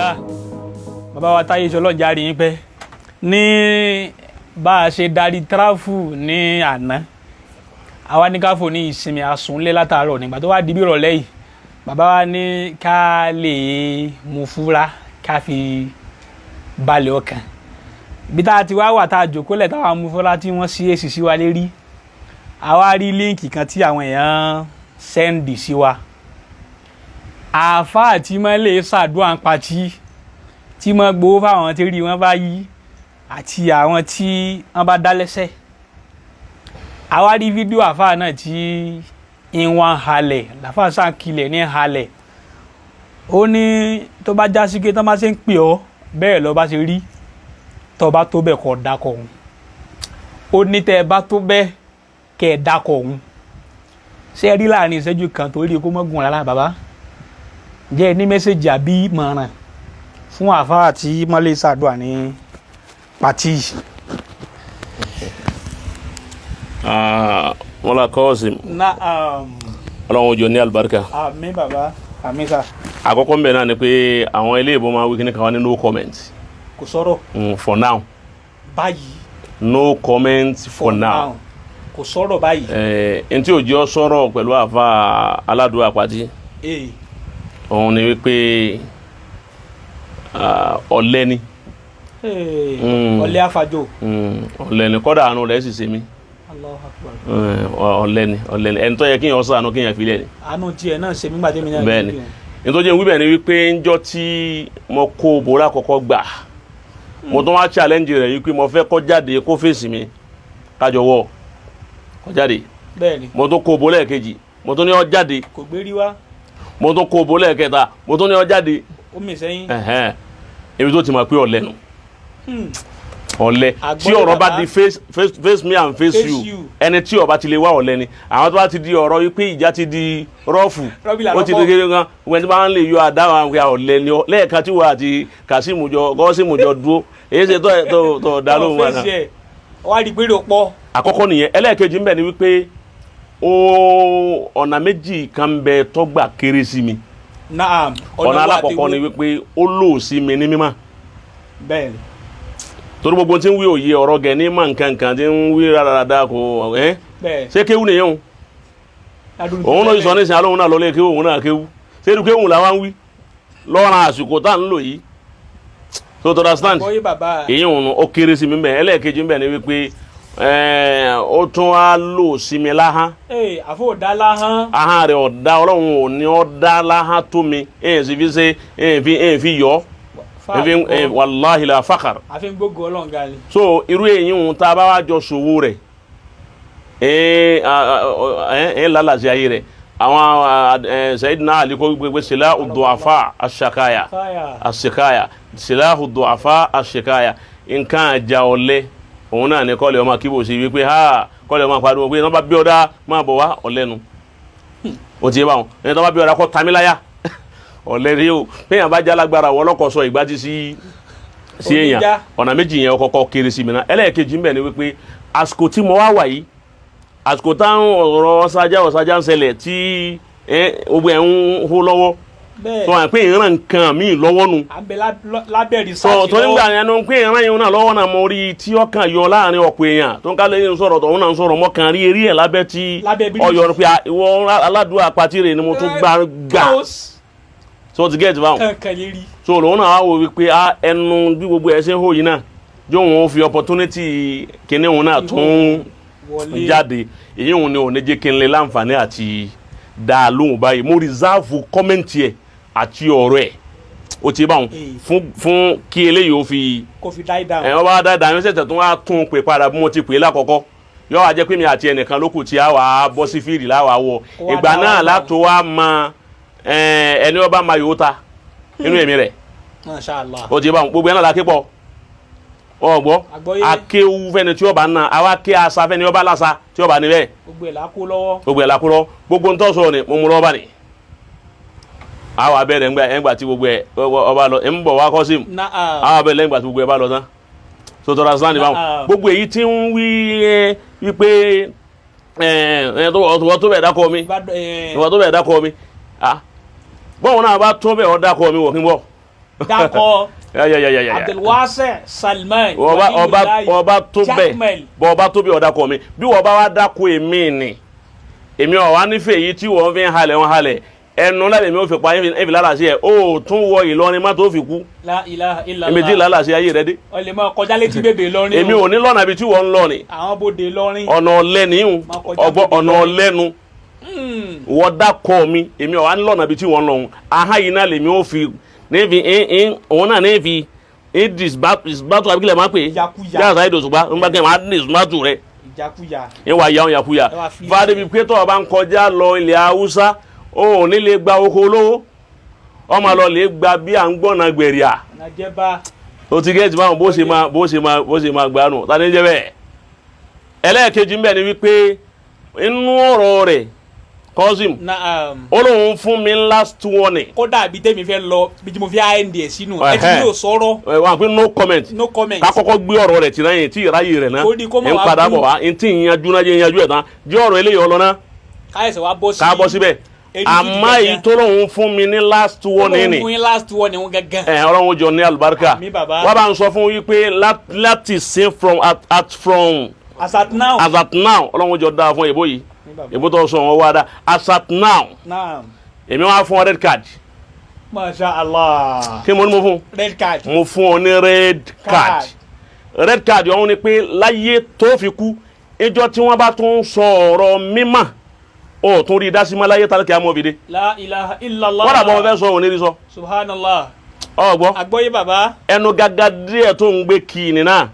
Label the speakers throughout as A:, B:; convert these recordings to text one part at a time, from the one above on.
A: alhamdulillah bàbá wa Atayeshe ọlọ́jà rí yín pẹ́ ní bá a ṣe darí tráfù ní àná àwa ní káfò ní ìsinmi àsùnlé látàárọ̀ nígbà tó wá di bí ìrọ̀lẹ́ yìí bàbá wa ní ká lè mú fúra ká fi balẹ̀ ọkàn bí tá a ti wá wà tá a jòkólẹ̀ táwa mú fúra tí wọ́n sí èsì sí wa lérí àwa rí líǹkì kan tí àwọn èèyàn sẹ́ndì sí wa àáfàá tí wọ́n lè ṣàdúrà ń patí tí wọ́n gbowó fáwọn tí rí wọ́n bá yí àti àwọn tí wọ́n bá dá lẹ́sẹ̀ àwa rí fídíò àáfàá náà tí ìwọ̀n halẹ̀ làáfàá sàkílẹ̀ ní halẹ̀ ó ní tó bá já sí pé tó bá ṣe ń pè ọ́ bẹ́ẹ̀ lọ bá ṣe rí tó bá tó bẹ́ẹ̀ kọ́ dákọ̀ ọ̀hún ó ní tẹ́ ẹ bá tó bẹ́ẹ̀ kẹ́ ẹ dákọ̀ ọ̀hún ṣé ẹ rí láàrin ìṣẹ́jú kan tó rí kó mọ́gùn rárá bàbá jẹ́ ẹ ní mẹ́sẹ̀jì àbí ìmọ̀ràn fún àáfàá tí mọ́lẹ́ ṣàdúrà ní pàtí.
B: wọ́n la kọ́ sí. ọlọ́run ojú ní alibarika.
A: àmín bàbá àmín sà.
B: àkọ́kọ́ mbẹ́ náà ni pé àwọn ilé ìbọn máa wí kí ni káwọn ní no comment.
A: kò sọ̀rọ̀.
B: for now.
A: báyìí.
B: no comment for now.
A: kò sọ̀rọ̀ báyìí.
B: ntí òjò sọ̀rọ̀ pẹ̀lú àfa aládùúgbò àpàtì. òun ni wípé ọ̀lẹ ni.
A: ọ̀lẹ àfàjò.
B: ọ̀lẹ ni kọ́dà àánú rẹ̀ sì ṣe mí. ọ̀lẹ ni ẹni tó yẹ kí yẹn ọ̀sán àánú kí yẹn fi lẹ̀ ni.
A: àánú tiẹ̀ náà ṣe mí gbàdé mi náà.
B: bẹ́ẹ̀ ni nítorí wí bẹ́ẹ̀ ni wípé ńjọ́ tí mo kó bòrá kọ́kọ́ gbà mo tún wá challenge rẹ̀ yìí pé mo fẹ́ kó jáde kó fèsì mi kájọ wọ̀ kó jáde.
A: bẹ́ẹ̀ ni
B: mo tún kó bò lẹ́ẹ̀kejì mo tún ní ó jáde.
A: kò gbérí wá.
B: mo tún kó bò lẹ́ẹ̀kẹta mo tún ní ó jáde.
A: ó mì sẹ́yìn.
B: ibi tó ti mọ̀ pé ọ̀lẹ nù ọ̀lẹ tí ọ̀rọ̀ bá di face me and face you ẹni tí ó bá ti lè wá ọ̀lẹ ni àwọn tó bá ti di ọ̀rọ̀ yìí pé ìjà ti di rọ́ọ̀fù ó ti di kékeré kan wọ́n ti máa ń lè yọ àdáwọn àwọn ọ̀lẹ ni lẹ́ẹ̀kan tí wọ́n àti Kasimu jọ Gọ́símù jọ dúró èyí ṣe tó dá lóhùn wọn náà.
A: wọ́n á di pé ló pọ̀.
B: àkọ́kọ́ nìyẹn ẹlẹ́ẹ̀kejì ń bẹ ni wípé ọ̀nà méjì kan bẹ tọ́gbà kéré sí mi. ọ̀nà alákọ̀ọ́kọ́ ni wípé ó lò sí mi ní mímọ́.
A: bẹ́ẹ̀ ni
B: torí gbogbo tí ń wí òye ọ̀rọ̀ gẹ̀ ní mọ̀ nǹkan tí ń wí rárára kò ṣé kéwù nìyẹn o òun náà sọ ní ìsìn alóhùn náà lọlé kéwù òun náà kéwù ṣé irú kéwù làwọn ń wí lọ́ràn àsìkò tá à ń lò yìí so to understand èyí òun ó kéré sí mi bẹ́ẹ̀ ẹlẹ́ẹ̀kejì ń bẹ̀ ni wípé ó tún á lò sí mi láhán.
A: àfọ ọ̀dá láhán.
B: ahán rẹ̀ ọ̀dá ọlọ́run ò ní ọ̀dá láhán tó mi sì fi ṣe fi yọ wàláhi la fakar.
A: àfi gbogbo Ọlọ́run ga ni.
B: so irú èyí ń ta bá wá jọ ṣòwò rẹ̀ lálàsí ayé rẹ̀ àwọn Sayyidina Ali kó gbégbé silahu du'afa ash-shakaya as-shikaya silahu du'afa ash-shikaya nǹkan àjà ọ̀lẹ òun náà ní kọ́lẹ̀ ọmọ kíbò sí wípé kọ́lẹ̀ ọmọ pariwo pé nọ́bà bí ọ̀dá máa bọ̀ wá ọ̀lẹ́nu ó ti yé báwọn ẹni tó bá bí ọ̀dá kọ́ tamíláyà ọ̀lẹ́rí o péyàn bá jálágbára wọ́n lọ́kọ̀ sọ ìgbà tí sí èèyàn ọ̀nà méjì yẹn ọkọ̀ọ̀kọ̀ kéré sí mi náà ẹlẹ́ẹ̀kejì ń bẹ ni wípé àsìkò tí mo wá wà yìí àsìkò táwọn ọ̀rọ̀ ọ̀sájà ń ṣẹlẹ̀ tí gbogbo ẹ̀ ń hó lọ́wọ́ tó wà pé ìran nǹkan míì lọ́wọ́ nu tó nígbà yẹn ló ń pé ìran yẹn náà lọ́wọ́ náà mo rí tí ọkàn yọ láàrin ọ̀pọ̀ èèyàn tó ń kálẹ̀ yẹn sọ̀rọ̀ tó ń náà sọ̀rọ̀ mọ́kàn rí eré ẹ̀ lábẹ́ tí ọyọ pé ìwọ aládùúgbò àpàtìrè ni mo tún gbà so ti get báwọn so lòun náà wá wò wípé ẹnu bí gbogbo ẹ ṣe ń hó yìí náà jóun ó fi opportunity kíní òun náà tún jáde èyí òun ni òun ní jẹ́ kí n lè láǹfààní àti dá a lóhùn báyìí mo reserve kọ́mẹ́ǹtì ẹ̀ àti ọ̀rọ̀ ẹ̀ ó ti báwọn fún kí eléyìí ó fi wọ́n bá dá ìdáyọ̀ ṣẹ̀ṣẹ̀ tó wá tún pè padà bí mo ti pè é lákọ̀ọ́kọ́ yọ wá jẹ́ pé mi àti ẹnìkan lókù tí a wà á bọ́ sí fíìlì láwàá wọ ìgbà náà látò wá máa ẹni ọba máa yòó ta nínú èmi rẹ̀ ó ti bá wọn gbogbo ẹ̀ náà la ké pọ̀ ọgbọ́ akéwu fẹ́ni tí ọba náà àwa ké asa fẹ́ni ọba lásà tí ọba níbẹ̀
A: gbogbo ẹ̀ la kó lọ́wọ́
B: gbogbo ń tọ́sọ̀ ni mo mú lọ́wọ́ bá ní àwọn abẹ́rẹ́ ńgbà tí gbogbo ẹ̀ ọba lọ ń bọ̀ wá kọ́ sí mu àwọn abẹ́rẹ́ ńgbà tí gbogbo ẹ̀ bá lọ tán sọtọ́ra sáà ní báwọn gbogbo èyí tí ń wí wípé ìwọ tó bẹ̀ dákọ̀ mi bọ́n náà bá tó bẹ̀ ọ́ dákọ̀ mi wọ̀ kí n bọ̀
A: dákọ̀ Abdulwasi Salman
B: ọba tó bẹ́ẹ̀ bọ́ ọba tó bí ọ̀dà kọ́ mi bí wọ́n bá wá dákọ̀ èmi ni èmi ọ̀wá nífẹ̀ẹ́ yìí tí wọ́n fi ń halẹ̀ wọn halẹ̀ ẹnu lábẹ́ mi ò fi pa ẹ̀fì lálàsí ẹ̀ ó tún wọ Ìlọrin má tó fi kú èmi tí lálàsí ayé rẹ dé.
A: ọ̀lẹ́ mọ kọjá létí bèbè lọ́rin.
B: èmi ò ní lọ́nà ibi tí wọ́n ń lọ ni.
A: àwọn bòde lọ́rin.
B: ọ̀nà ọ̀lẹ́ni ọgbọ́ ọ̀nà ọ̀lẹ́nu wọ́n dákọ̀ mi èmi ọ̀wá ní lọ́nà ibi tí wọ́n ń lọ aha yìí náà lèmi ò fi níbi òun náà níbi ìdìsbátù àbíkílẹ̀ máa pè é jáàsá ìdòsùpá ń bá kẹ́ máa ní ìsúmátù rẹ̀ ìwà ìyá yakuya fàdébí pé tó o bá ń kọjá lọ ilẹ̀ Haúsá ó ní lè gba oko olówó ọmọ lọ lè gba bí à ń gbọ́nà gbẹ̀rìà o ti gẹ́ẹ̀tì báwọn bó ṣe máa gbanú tani jẹ́ bẹ́ẹ̀. ẹlẹ́ẹ̀kejì ń bẹ ni wípé inú ọ̀rọ̀ rẹ̀ Kọ́sìm ó lóun fún mi last warning.
A: kódà bí tèmi fẹ́ lọ bí tí mo fi àìndì ẹ̀ sínú ẹ ti yóò sọ̀rọ̀.
B: wà á pín no comment ká kọ́kọ́ gbé ọ̀rọ̀ rẹ̀ tìǹà yẹn tí ìráyè rẹ̀ náà ń padà bọ̀ wá ń tí ìyanjú náà jẹ́ ìyanjú ẹ̀ tán jẹ́ ọ̀rọ̀ eléyìí ọlọ́ná
A: káyọ̀sẹ̀ wa bọ́ sí
B: ká bọ́ síbẹ̀ àmọ́ èyí tó lóun fún mi ní last warning ni ọlọ́run jọ ní àlùbáríkà wọ́n bá ń sọ fún wípé láti sin from
A: as at now
B: ọlọ́run jọ dáa fún èbó yìí èbó tó sọ wọn wá dá as at now èmi wá fún ọ red card.
A: Masha Allah.
B: kí mo ní mo fún.
A: red card.
B: mo fún ọ ní red card ọ̀hún ni pé láyé tó fi kú ìjọ tí wọ́n bá tún sọ ọ̀rọ̀ mímọ́ ó tún rí dásímọ́ láyé tálẹ́ kí a mọ̀ bìde.
A: La ilaha illallah.
B: wọ́n dàbọ̀ wọn fẹ́ sọ òun ní rí sọ.
A: Subhanallah.
B: ọgbọ́
A: àgbọ́yé bàbá.
B: ẹnu gàgà díẹ̀ tó ń gbé kì í nìyà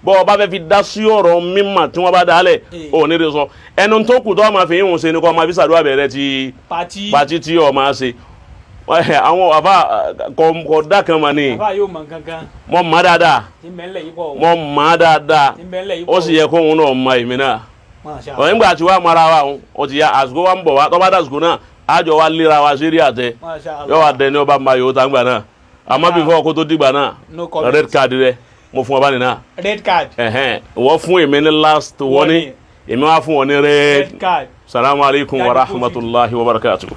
B: bọ́ ọba fẹ́ fi dá sí ọ̀rọ̀ mímọ́ tí wọ́n bá dálẹ̀ òun ní rí sọ ẹnu tó kù tó ọmọ fi yín ṣe ni kò máa fi ṣàdúrà bẹ̀rẹ̀ ti pàtí tí ọ máa ṣe àwọn àbá kò dá kan mà ní.
A: àbá yóò mọ kankan.
B: mo mọ̀ dáadáa mo mọ̀ dáadáa ó sì yẹ kó òun náà mọ èmi náà nígbà tí wàá mara wa o ti ya àsìkò wa ń bọ̀ wá tọ́ba dàsìkò náà àjọ wa lera wa sí rí àtẹ yóò wá dẹni ọba máa yòó tàǹgbà náà àmọ́ bí fọwọ́ kó tó dìgbà náà red card rẹ mo fún ọba nìyà.
A: red card.
B: wọ́n fún èmi ní last warning èmi wá fún wọn ní red card. salamu alaykum wa rahmatulahi wa barakatuh.